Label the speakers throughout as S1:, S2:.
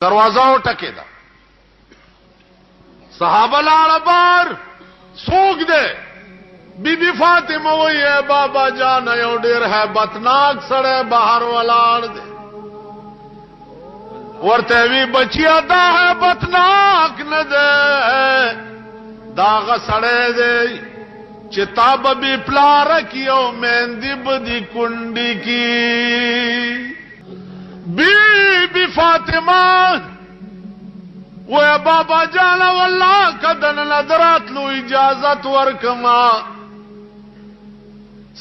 S1: دروازہ ٹکے دا صحابہ لاڑ بار سوک دے بی بی فاطمہ وہی ہے بابا جان یو ډیر ہے بتناک سڑے باہر ولاڑ دے ورتے وی بچیا دا ہے بتناک نہ دے داغ سڑے دے چتاب بھی پلا رکھیو مہندی بدی کنڈی کی بی بی فاطمہ وہ بابا جانا واللہ کدن نظرات لو اجازت ورکما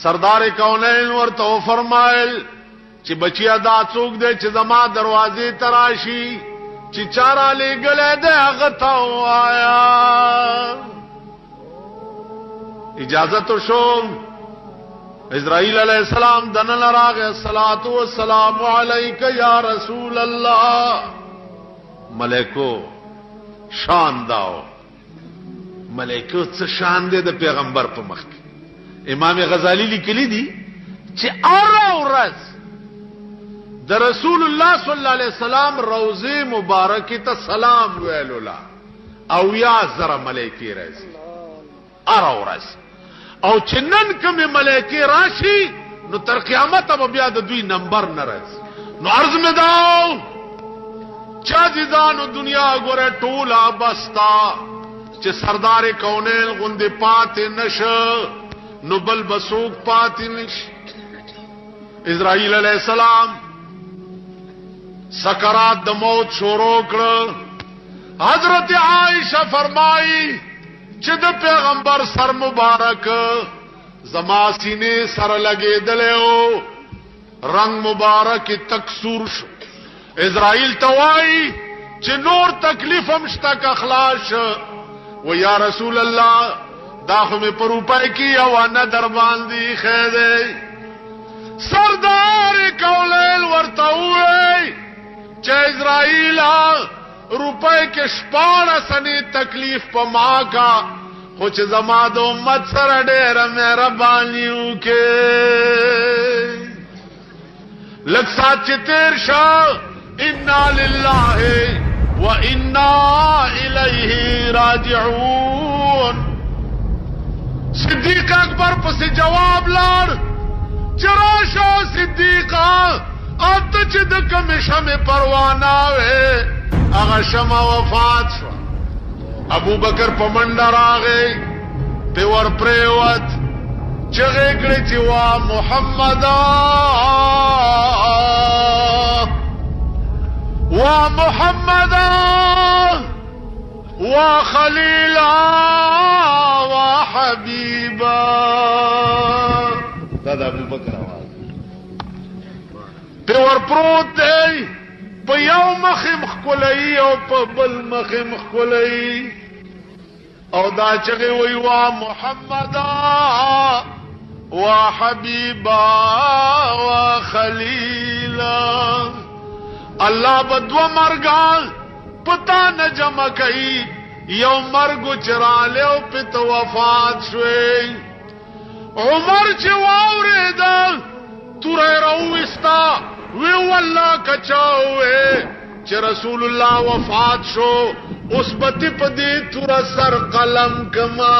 S1: سردار کونین ورتو فرمائل چی بچیا دا چوک دے چی زما دروازے تراشی چی چارا لے گلے دے اغتاو آیا اجازت شو اسرائیل علیہ السلام دنل راغ الصلاۃ والسلام علیک یا رسول اللہ ملائکو شان داو ملائکو څه شان دے د پیغمبر په مخ کې امام غزالی لیکلی دی چې اورز د رسول الله صلی الله علیه وسلم روضه مبارکه ته سلام ویلولا او یا زره ملائکه راځي اورز او چنن کمی ملائکه راشی نو تر قیامت اب بیا د دوی نمبر نرز نو عرض میں داو چاجدانو دنیا گورے ٹولا بستا چه سردار کونین غند پاتی نش نو بل بسوک پاتی نش اسرائیل علیہ السلام سکرات د موت شروع کړ حضرت عائشہ فرمائی چه د پیغمبر سر مبارک زما سینے سر لگے دلیو رنگ مبارک تکسور شو اسرائیل توائی چه نور تکلیف ہمشتک اخلاش و یا رسول اللہ داخل میں پر اوپائی کی اوانا درباندی خیدے سردار کولیل ورطاوئی چه اسرائیل روپے کے شپاڑا سنی تکلیف پا ماں کا خوچ زماد امت سر ڈیر میرا بانیوں کے لگ ساتھ چتیر شاہ انا للہ و انا الیہ راجعون صدیق اکبر پس جواب لار چراشو صدیقہ اب تو چدک مشم پروانا وے اغا شمع وفات شو ابو بکر پمندر آگئے پیور پریوت چغے کڑی چوا محمدا وا محمدا وا خلیلا وا حبیبا دادا ابو بکر آواز پیور پروت دے پا یو مخیم خکولی او پا بل مخیم خکولی او دا چگی وی وا محمدا وا حبیبا وا خلیلا اللہ بدو مرگا پتا نجمع کئی یو مرگو چرالے او پت وفات شوئی عمر چواوری دا تورے روستا وی واللہ کچاوے چه رسول اللہ وفات شو اس بتی پدی تورا سر قلم کما